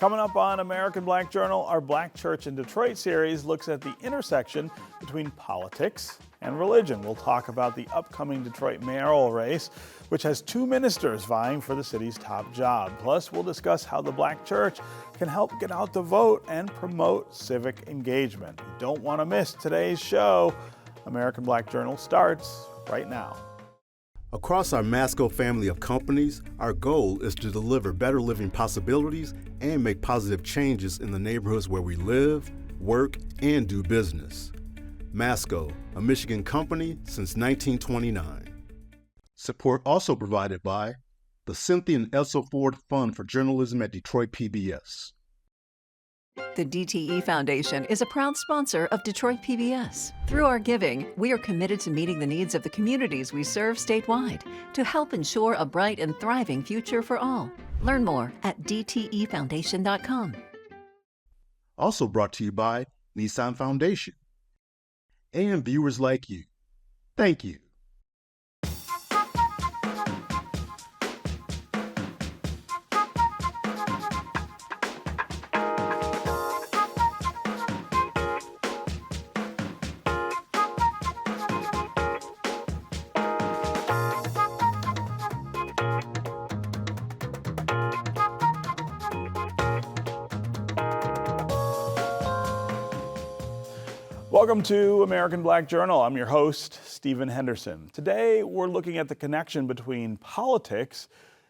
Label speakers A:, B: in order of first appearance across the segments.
A: Coming up on American Black Journal, our Black Church in Detroit series looks at the intersection between politics and religion. We'll talk about the upcoming Detroit mayoral race, which has two ministers vying for the city's top job. Plus, we'll discuss how the Black Church can help get out the vote and promote civic engagement. You don't want to miss today's show. American Black Journal starts right now.
B: Across our Masco family of companies, our goal is to deliver better living possibilities and make positive changes in the neighborhoods where we live, work, and do business. Masco, a Michigan company since 1929. Support also provided by the Cynthia and Elsa Ford Fund for Journalism at Detroit PBS.
C: The DTE Foundation is a proud sponsor of Detroit PBS. Through our giving, we are committed to meeting the needs of the communities we serve statewide to help ensure a bright and thriving future for all. Learn more at dtefoundation.com.
B: Also brought to you by Nissan Foundation. And viewers like you. Thank you.
A: Welcome to American Black Journal. I'm your host, Stephen Henderson. Today, we're looking at the connection between politics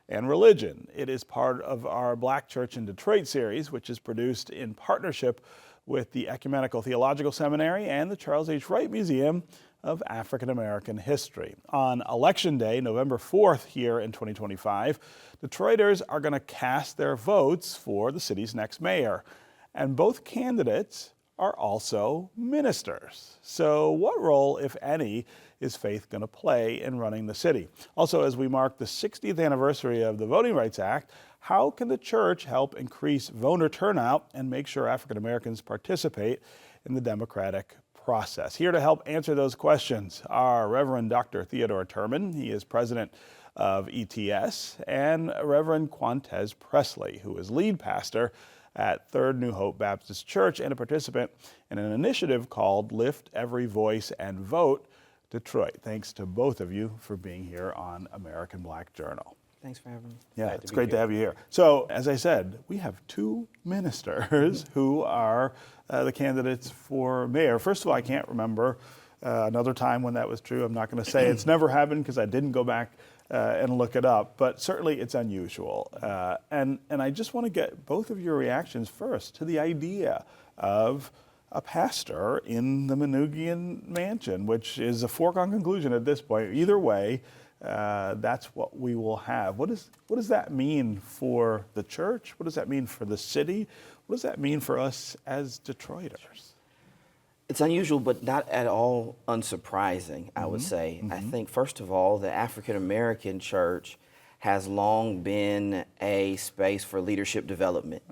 A: and religion. It is part of our Black Church in Detroit series, which is produced in partnership with the Ecumenical Theological Seminary and the Charles H. Wright Museum of African American History. On Election Day, November 4th here in 2025, Detroiters are going to cast their votes for the city's next mayor. And both candidates are also ministers. So what role, if any, is faith going to play in running the city? Also, as we mark the 60th anniversary of the Voting Rights Act, how can the church help increase voter turnout and make sure African Americans participate in the democratic process? Here to help answer those questions are Reverend Dr. Theodore Turman. He is president of ETS, and Reverend Quantez Presley, who is lead pastor at Third New Hope Baptist Church and a participant in an initiative called Lift Every Voice and Vote Detroit. Thanks to both of you for being here on American Black Journal.
D: Thanks for having me.
A: Yeah, it's great to have you here. So, as I said, we have two ministers who are the candidates for mayor. First of all, I can't remember another time when that was true. I'm not going to say it's never happened because I didn't go back and look it up, but certainly it's unusual. And I just want to get both of your reactions first to the idea of a pastor in the Manoogian mansion, which is a foregone conclusion at this point. Either way, that's what we will have. What does that mean for the church? What does that mean for the city? What does that mean for us as Detroiters?
D: It's unusual, but not at all unsurprising, I would say. I think, first of all, the African American church has long been a space for leadership development.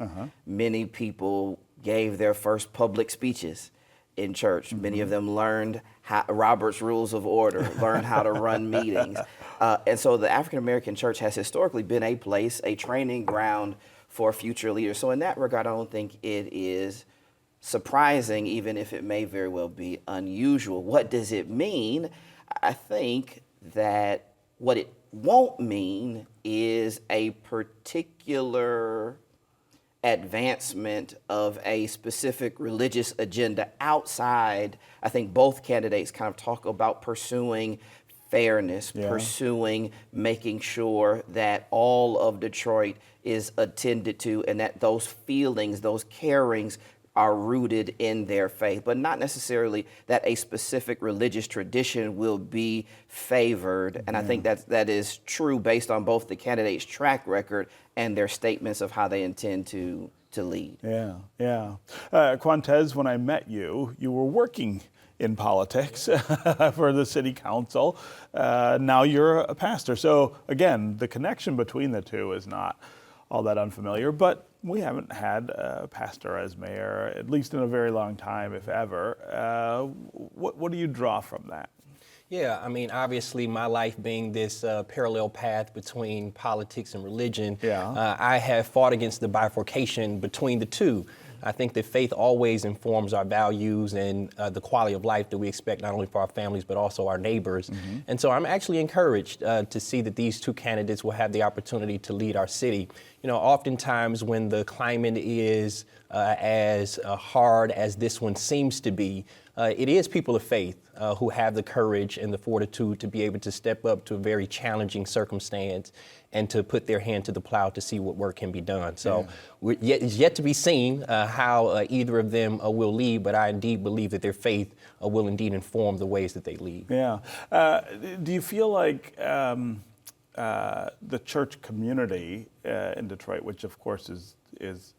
D: Many people gave their first public speeches in church. Many of them learned Robert's Rules of Order, learned how to run meetings. And so the African American church has historically been a place, a training ground for future leaders. So in that regard, I don't think it is surprising, even if it may very well be unusual. What does it mean? I think that what it won't mean is a particular advancement of a specific religious agenda outside. I think both candidates kind of talk about pursuing fairness, pursuing making sure that all of Detroit is attended to and that those feelings, those carings are rooted in their faith, but not necessarily that a specific religious tradition will be favored. And I think that is true based on both the candidates' track record and their statements of how they intend to lead.
A: Quantez, when I met you, you were working in politics for the city council. Now you're a pastor. So again, the connection between the two is not all that unfamiliar, but we haven't had a pastor as mayor, at least in a very long time, if ever. What do you draw from that?
E: Yeah, I mean, obviously, my life being this parallel path between politics and religion, I have fought against the bifurcation between the two. I think that faith always informs our values and the quality of life that we expect not only for our families but also our neighbors. And so I'm actually encouraged to see that these two candidates will have the opportunity to lead our city. You know, oftentimes when the climate is as hard as this one seems to be, it is people of faith who have the courage and the fortitude to be able to step up to a very challenging circumstance and to put their hand to the plow to see what work can be done. So it's yet to be seen how either of them will lead, but I indeed believe that their faith will indeed inform the ways that they lead.
A: Yeah. Do you feel like the church community in Detroit, which of course is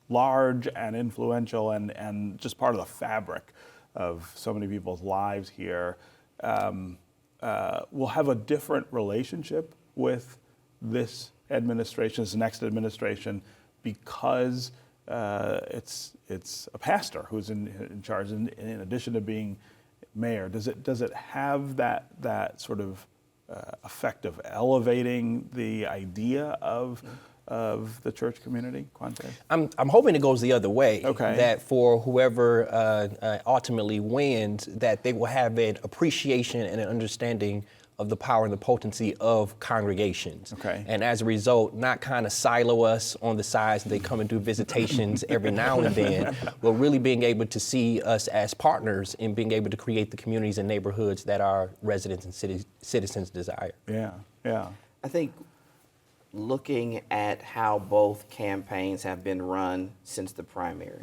A: large and influential and just part of the fabric of so many people's lives here, will have a different relationship with this administration, this next administration, because it's a pastor who's in charge, in addition to being mayor. Does it have that sort of effect of elevating the idea of the church community, Quante?
E: I'm hoping it goes the other way.
A: Okay.
E: That for whoever ultimately wins, that they will have an appreciation and an understanding of the power and the potency of congregations.
A: Okay.
E: And as a result, not kind of silo us on the sides that they come and do visitations every now and then, but really being able to see us as partners in being able to create the communities and neighborhoods that our residents and citizens desire.
A: Yeah, yeah.
D: I think looking at how both campaigns have been run since the primary,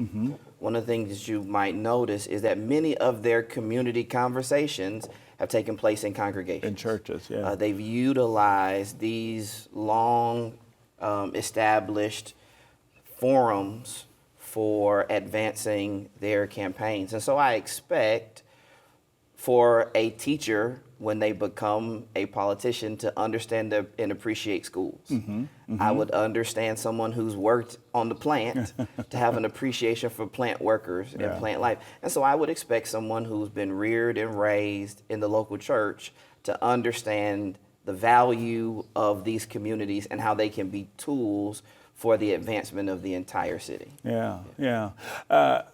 D: one of the things that you might notice is that many of their community conversations have taken place in congregations.
A: In churches, yeah.
D: They've utilized these long established forums for advancing their campaigns. And so I expect for a teacher, when they become a politician, to understand and appreciate schools. I would understand someone who's worked on the plant to have an appreciation for plant workers and plant life. And so I would expect someone who's been reared and raised in the local church to understand the value of these communities and how they can be tools for the advancement of the entire city.
A: Yeah, yeah.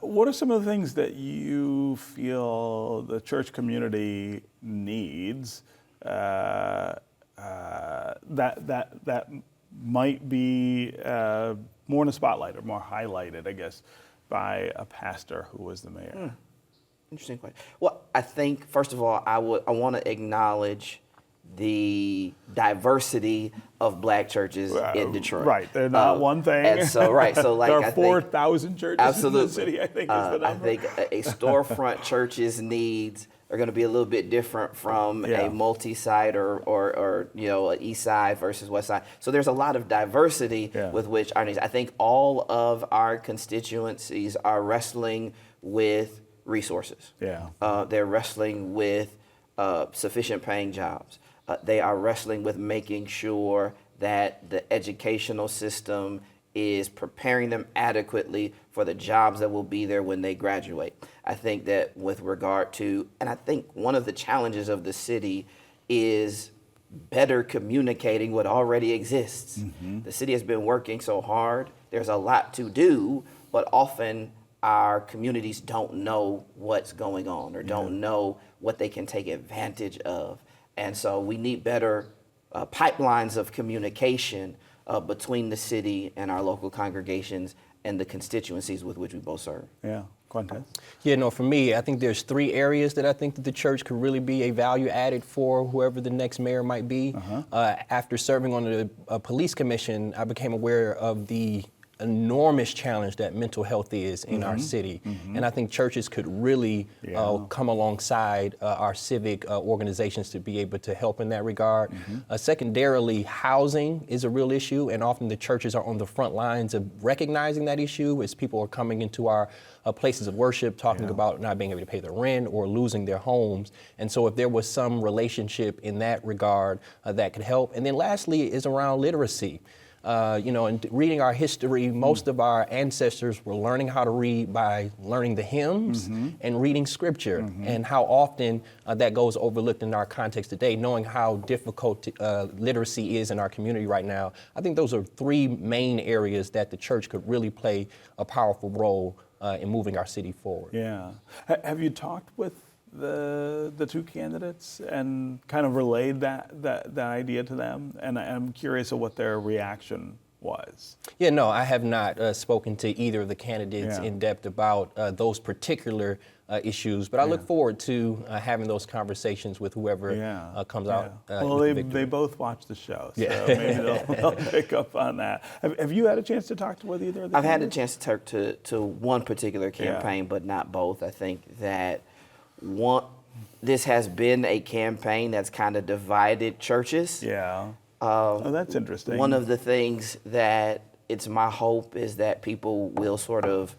A: What are some of the things that you feel the church community needs that might be more in the spotlight or more highlighted, I guess, by a pastor who was the mayor?
D: Interesting question. Well, I think first of all, I want to acknowledge the diversity of black churches in Detroit.
A: Right, they're not one thing.
D: And so, so like
A: there are 4,000 churches in the city, I think is the number.
D: I think a storefront church's needs are going to be a little bit different from a multi-site or you know, an east side versus west side. So there's a lot of diversity with which our needs. I think all of our constituencies are wrestling with resources. They're wrestling with sufficient paying jobs. They are wrestling with making sure that the educational system is preparing them adequately for the jobs that will be there when they graduate. I think that with regard to, and I think one of the challenges of the city is better communicating what already exists. The city has been working so hard. There's a lot to do, but often our communities don't know what's going on or don't know what they can take advantage of. And so we need better pipelines of communication between the city and our local congregations and the constituencies with which we both serve.
A: Yeah, Quante?
E: Yeah, no, for me, I think there's 3 areas that I think that the church could really be a value added for whoever the next mayor might be. After serving on the police commission, I became aware of the enormous challenge that mental health is in our city. And I think churches could really come alongside our civic organizations to be able to help in that regard. Secondarily, housing is a real issue, and often the churches are on the front lines of recognizing that issue as people are coming into our places of worship talking about not being able to pay their rent or losing their homes. And so if there was some relationship in that regard that could help. And then lastly is around literacy. And reading our history, most of our ancestors were learning how to read by learning the hymns and reading scripture, and how often that goes overlooked in our context today, knowing how difficult literacy is in our community right now. I think those are three main areas that the church could really play a powerful role in moving our city forward.
A: Yeah. Have you talked with the two candidates and kind of relayed that idea to them? And I'm curious of what their reaction was.
E: Yeah, no, I have not spoken to either of the candidates in depth about those particular issues, but I look forward to having those conversations with whoever comes out.
A: Well, they both watch the show, so maybe they'll pick up on that. Have you had a chance to talk with either of them?
D: I've had a chance to talk to one particular campaign, but not both. I think that this has been a campaign that's kind of divided churches.
A: Yeah. That's interesting.
D: One of the things that it's my hope is that people will sort of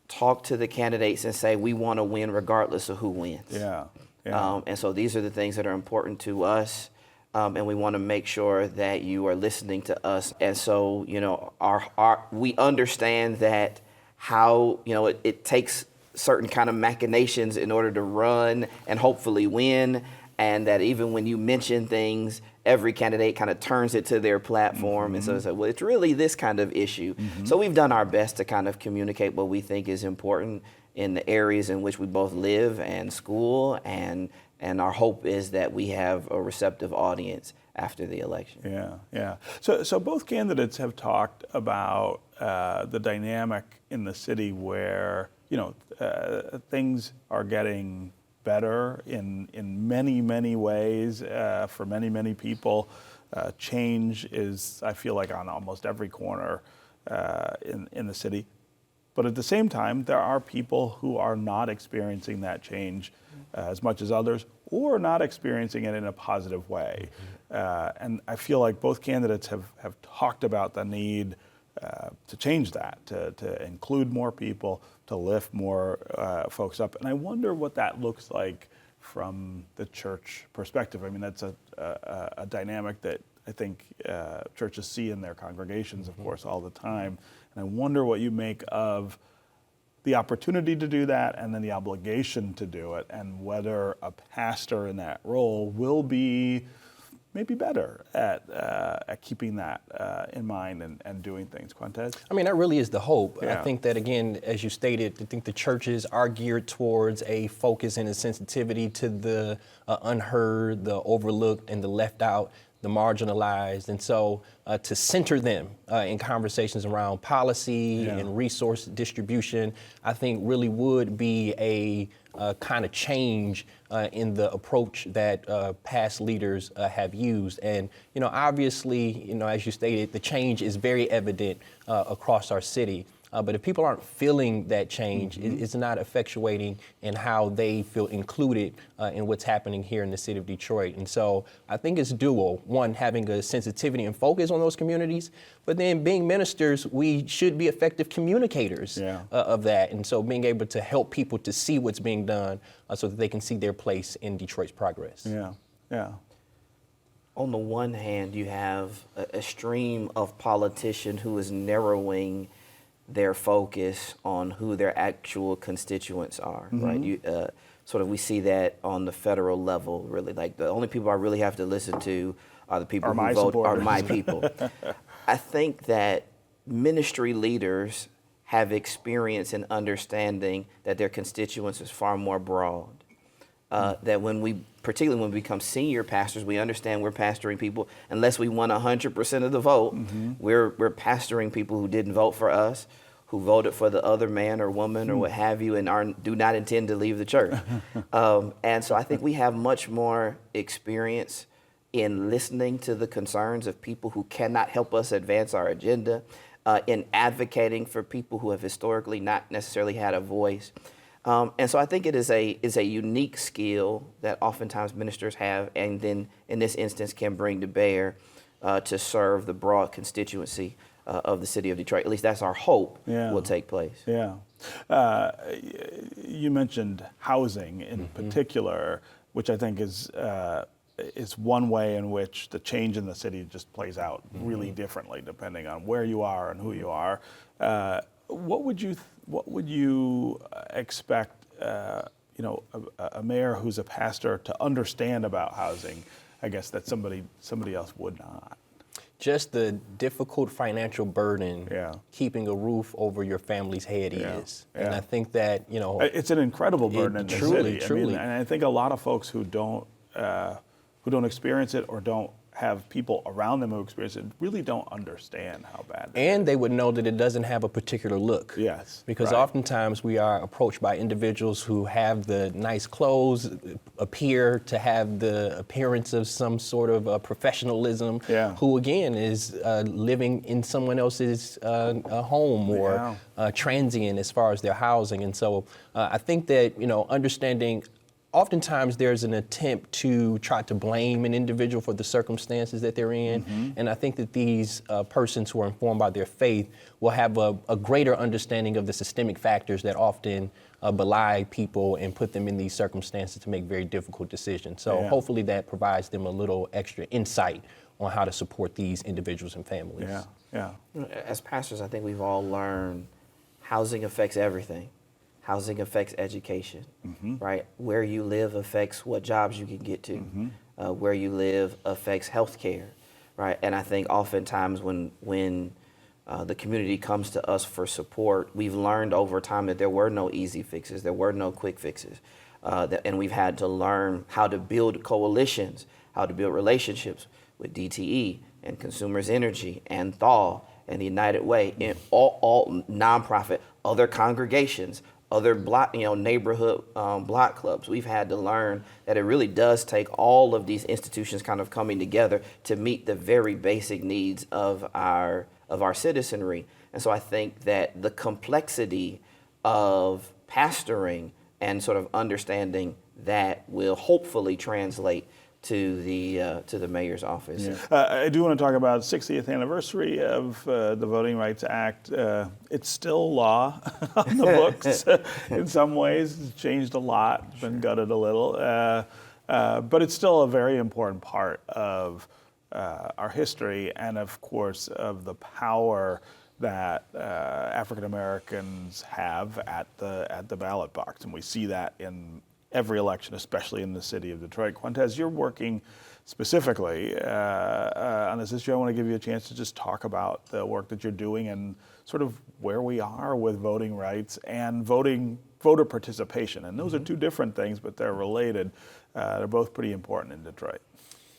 D: talk to the candidates and say, we want to win regardless of who wins.
A: Yeah.
D: And so these are the things that are important to us. And we want to make sure that you are listening to us. And so, we understand that how, it takes certain kind of machinations in order to run and hopefully win, and that even when you mention things, every candidate kind of turns it to their platform and so it's like, well, it's really this kind of issue. So we've done our best to kind of communicate what we think is important in the areas in which we both live and school, and our hope is that we have a receptive audience after the election.
A: Yeah. So both candidates have talked about the dynamic in the city where things are getting better in many ways for many people. Change is, I feel like, on almost every corner in the city. But at the same time, there are people who are not experiencing that change as much as others, or not experiencing it in a positive way. And I feel like both candidates have talked about the need to change that, to include more people, to lift more folks up. And I wonder what that looks like from the church perspective. I mean, that's a dynamic that I think churches see in their congregations, of course, all the time. And I wonder what you make of the opportunity to do that and then the obligation to do it, and whether a pastor in that role will be maybe better at keeping that in mind and doing things. Quintez?
E: I mean, that really is the hope.
A: Yeah.
E: I think that, again, as you stated, I think the churches are geared towards a focus and a sensitivity to the unheard, the overlooked, and the left out, the marginalized. And so to center them in conversations around policy and resource distribution, I think really would be a kind of change in the approach that past leaders have used. And, obviously, as you stated, the change is very evident across our city. But if people aren't feeling that change, it's not effectuating in how they feel included in what's happening here in the city of Detroit. And so I think it's dual. One, having a sensitivity and focus on those communities, but then being ministers, we should be effective communicators of that. And so being able to help people to see what's being done so that they can see their place in Detroit's progress.
A: Yeah.
D: On the one hand, you have a stream of politicians who is narrowing their focus on who their actual constituents are, right? We see that on the federal level, really. Like, the only people I really have to listen to are the people who vote, are my people. I think that ministry leaders have experience in understanding that their constituents is far more broad. That particularly when we become senior pastors, we understand we're pastoring people. Unless we won 100% of the vote, we're pastoring people who didn't vote for us, who voted for the other man or woman or what have you, and do not intend to leave the church. And so I think we have much more experience in listening to the concerns of people who cannot help us advance our agenda, in advocating for people who have historically not necessarily had a voice. And so I think it is a unique skill that oftentimes ministers have, and then in this instance can bring to bear to serve the broad constituency of the city of Detroit. At least that's our hope will take place.
A: Yeah. You mentioned housing in particular, which I think is is one way in which the change in the city just plays out really differently depending on where you are and who you are. What would you expect? A mayor who's a pastor to understand about housing, I guess that somebody else would not.
E: Just the difficult financial burden keeping a roof over your family's head is. And I think that,
A: it's an incredible burden in the city.
E: Truly.
A: And I think a lot of folks who don't experience it or don't have people around them who experience it really don't understand how bad it is.
E: And they would know that it doesn't have a particular look.
A: Yes.
E: Because oftentimes we are approached by individuals who have the nice clothes, appear to have the appearance of some sort of professionalism, who again is living in someone else's home or transient as far as their housing. And so I think that, understanding oftentimes there's an attempt to try to blame an individual for the circumstances that they're in. And I think that these persons who are informed by their faith will have a greater understanding of the systemic factors that often belie people and put them in these circumstances to make very difficult decisions. So hopefully that provides them a little extra insight on how to support these individuals and families.
D: As pastors, I think we've all learned housing affects everything. Housing affects education, right? Where you live affects what jobs you can get to. Where you live affects healthcare, right? And I think oftentimes when the community comes to us for support, we've learned over time that there were no easy fixes, there were no quick fixes, and we've had to learn how to build coalitions, how to build relationships with DTE and Consumers Energy and Thaw and the United Way and all nonprofit, other congregations, other block, neighborhood block clubs. We've had to learn that it really does take all of these institutions kind of coming together to meet the very basic needs of our citizenry. And so I think that the complexity of pastoring and sort of understanding that will hopefully translate to the mayor's office.
A: I do want to talk about 60th anniversary of the Voting Rights Act. It's still law on the books in some ways. It's changed a lot, been gutted a little, but it's still a very important part of our history and, of course, of the power that African Americans have at the ballot box, and we see that in every election, especially in the city of Detroit. Quintez, you're working specifically on this issue. I want to give you a chance to just talk about the work that you're doing and sort of where we are with voting rights and voter participation. And those are two different things, but they're related. They're both pretty important in Detroit.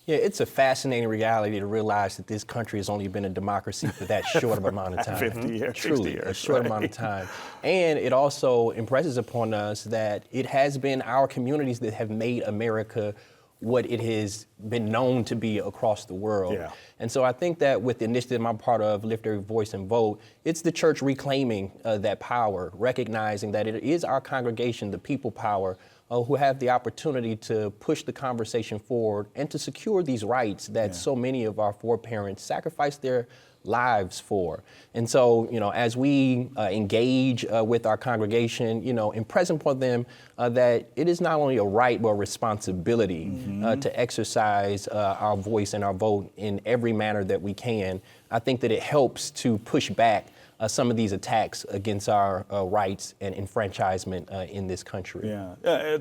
E: Yeah, it's a fascinating reality to realize that this country has only been a democracy for that short of amount of time.
A: 50 years,
E: Truly,
A: 60 years,
E: a short amount of time. And it also impresses upon us that it has been our communities that have made America what it has been known to be across the world. And so I think that with the initiative I'm part of, Lift Every Voice and Vote, it's the church reclaiming that power, recognizing that it is our congregation, the people power, who have the opportunity to push the conversation forward and to secure these rights that so many of our foreparents sacrificed their lives for. And so, as we engage with our congregation, impress upon them that it is not only a right but a responsibility to exercise our voice and our vote in every manner that we can. I think that it helps to push back some of these attacks against our rights and enfranchisement in this country.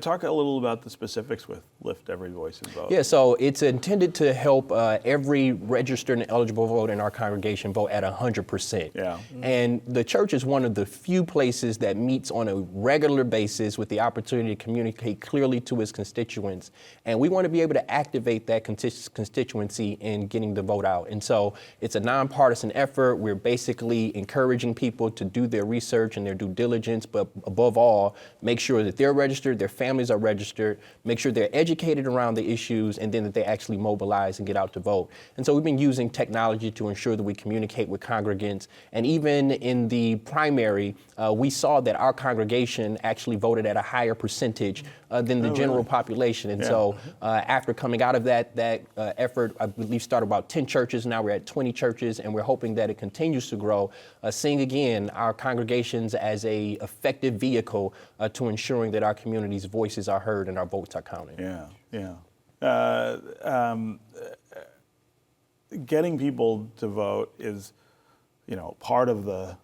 A: Talk a little about the specifics with Lift Every Voice and Vote.
E: Yeah, so it's intended to help every registered and eligible voter in our congregation vote at 100%. And the church is one of the few places that meets on a regular basis with the opportunity to communicate clearly to its constituents. And we want to be able to activate that constituency in getting the vote out. And so it's a nonpartisan effort. We're basically encouraging people to do their research and their due diligence, but above all, make sure that they're registered, their families are registered, make sure they're educated around the issues, and then that they actually mobilize and get out to vote. And so we've been using technology to ensure that we communicate with congregants. And even in the primary, we saw that our congregation actually voted at a higher percentage than the general population. And so after coming out of that effort, I believe started about 10 churches, now we're at 20 churches, and we're hoping that it continues to grow, seeing again our congregations as a effective vehicle to ensuring that our community's voices are heard and our votes are counted.
A: getting people to vote is, part of the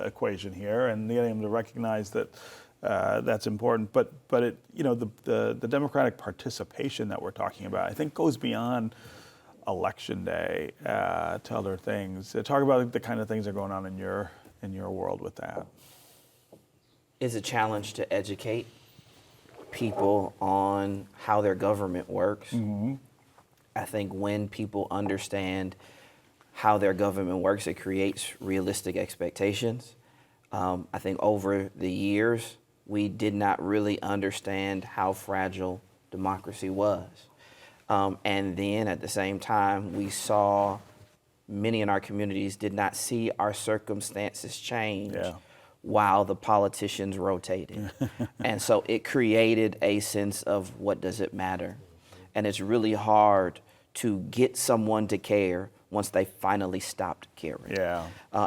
A: equation here, and getting them to recognize that that's important. But it, the democratic participation that we're talking about, I think, goes beyond election day to other things. Talk about the kind of things that are going on in your world with that.
D: It's a challenge to educate people on how their government works. Mm-hmm. I think when people understand how their government works, it creates realistic expectations. I think over the years, we did not really understand how fragile democracy was. And then at the same time, we saw many in our communities did not see our circumstances change while the politicians rotated. And so it created a sense of what does it matter? And it's really hard to get someone to care once they finally stopped caring.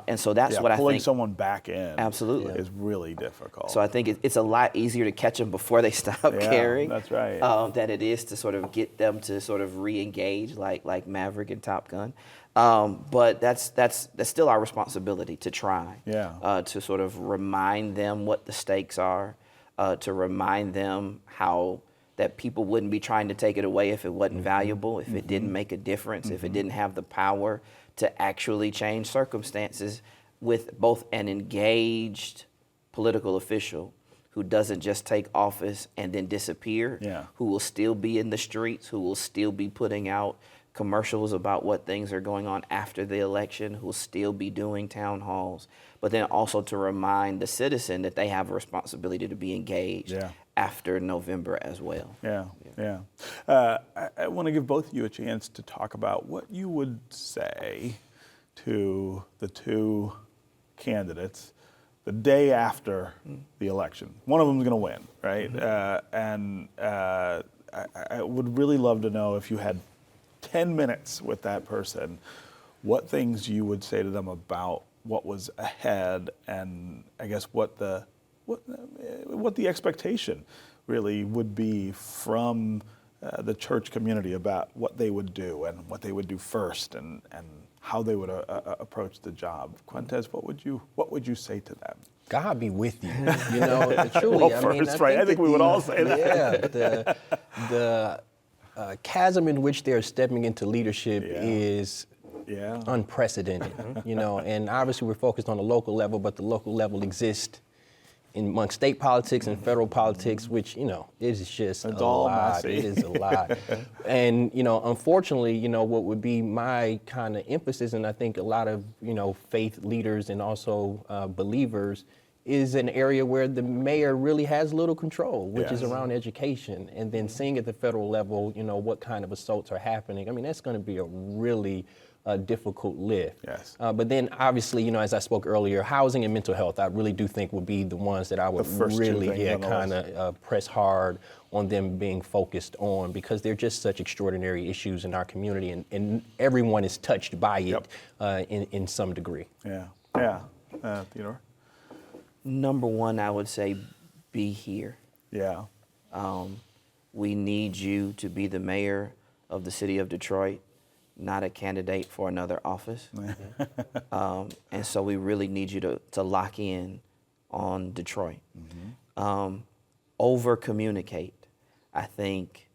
D: And so that's what I think.
A: Pulling someone back in
D: is
A: really difficult.
D: So I think it's a lot easier to catch them before they stop caring.
A: That's right.
D: Than it is to sort of get them to sort of re-engage like Maverick and Top Gun. But that's still our responsibility to try. To sort of remind them what the stakes are, to remind them how that people wouldn't be trying to take it away if it wasn't valuable, if it didn't make a difference, if it didn't have the power to actually change circumstances, with both an engaged political official who doesn't just take office and then disappear, who will still be in the streets, who will still be putting out commercials about what things are going on after the election, who will still be doing town halls, but then also to remind the citizen that they have a responsibility to be engaged after November as well.
A: I want to give both of you a chance to talk about what you would say to the two candidates the day after the election. One of them is going to win, right? I would really love to know, if you had 10 minutes with that person, what things you would say to them about what was ahead, and I guess what the expectation really would be from the church community about what they would do and what they would do first, and how they would approach the job. Quintez, what would you say to them?
E: God be with you. Truly.
A: Well, first, I think we would all say that.
E: The chasm in which they're stepping into leadership is unprecedented. And obviously we're focused on the local level, but the local level exists among state politics and federal politics, which, is just
A: it's
E: a
A: all
E: lot.
A: messy.
E: It is a lot. And, unfortunately, what would be my kind of emphasis, and I think a lot of, faith leaders and also believers, is an area where the mayor really has little control, which is around education. And then seeing at the federal level, what kind of assaults are happening. I mean, that's going to be a really difficult lift. But then obviously, as I spoke earlier, housing and mental health, I really do think would be the ones that I would really kind of press hard on them being focused on, because they're just such extraordinary issues in our community, and everyone is touched by it in some degree.
A: Theodore?
D: Number one, I would say, be here. We need you to be the mayor of the city of Detroit, not a candidate for another office. And so we really need you to lock in on Detroit. Over-communicate. I think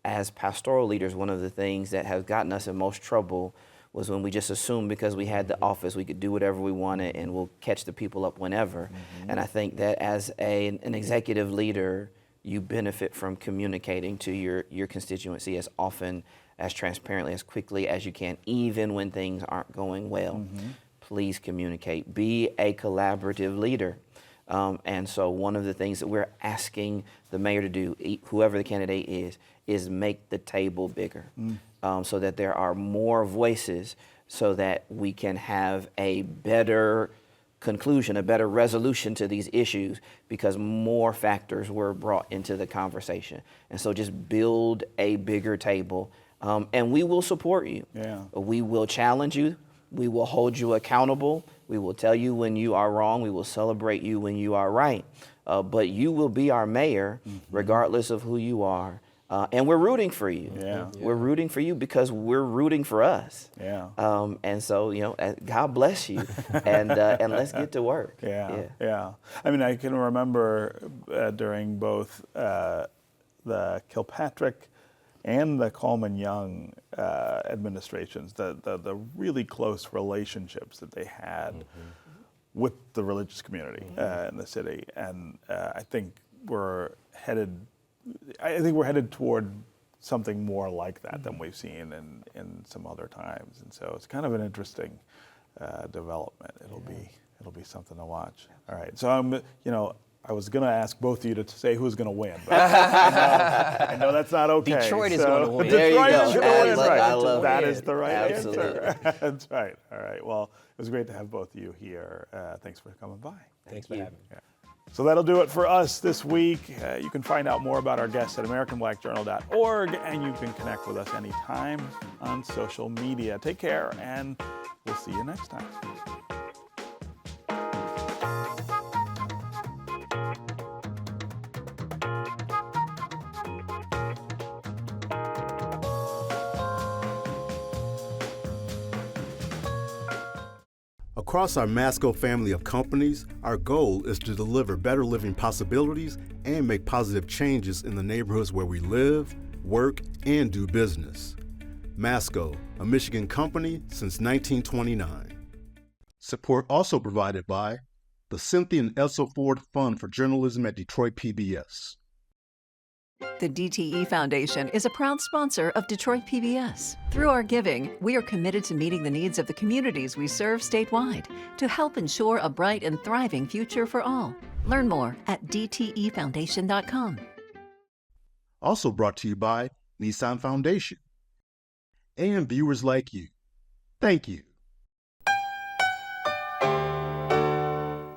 D: as pastoral leaders, one of the things that has gotten us in most trouble was when we just assumed because we had the office, we could do whatever we wanted and we'll catch the people up whenever. And I think that as an executive leader, you benefit from communicating to your constituency as often, as transparently, as quickly as you can, even when things aren't going well. Please communicate. Be a collaborative leader. And so one of the things that we're asking the mayor to do, whoever the candidate is make the table bigger, so that there are more voices, so that we can have a better conclusion, a better resolution to these issues, because more factors were brought into the conversation. And so just build a bigger table, and we will support you. We will challenge you. We will hold you accountable. We will tell you when you are wrong. We will celebrate you when you are right. But you will be our mayor, regardless of who you are. And we're rooting for you.
A: Yeah.
D: We're rooting for you because we're rooting for us.
A: Yeah.
D: And so, God bless you, and let's get to work.
A: Yeah. I mean, I can remember during both the Kilpatrick and the Coleman Young administrations, the really close relationships that they had with the religious community in the city, and I think we're headed toward something more like that than we've seen in some other times, and so it's kind of an interesting development. It'll be something to watch. All right, so I was going to ask both of you to say who's going to win, but I know that's not okay.
E: Detroit is going to win.
D: There you
A: Detroit
D: go.
A: is going to win, right?
D: I love
A: That
D: it.
A: is the right
D: Absolutely.
A: answer. That's right. All right. Well, it was great to have both of you here. Thanks for coming by.
E: Thanks for having me.
A: Yeah. So that'll do it for us this week. You can find out more about our guests at AmericanBlackJournal.org, and you can connect with us anytime on social media. Take care, and we'll see you next time.
B: Across our Masco family of companies, our goal is to deliver better living possibilities and make positive changes in the neighborhoods where we live, work, and do business. Masco, a Michigan company since 1929. Support also provided by the Cynthia and Elsa Ford Fund for Journalism at Detroit PBS.
C: The DTE Foundation is a proud sponsor of Detroit PBS. Through our giving, we are committed to meeting the needs of the communities we serve statewide to help ensure a bright and thriving future for all. Learn more at dtefoundation.com.
B: Also brought to you by Nissan Foundation and viewers like you. Thank you.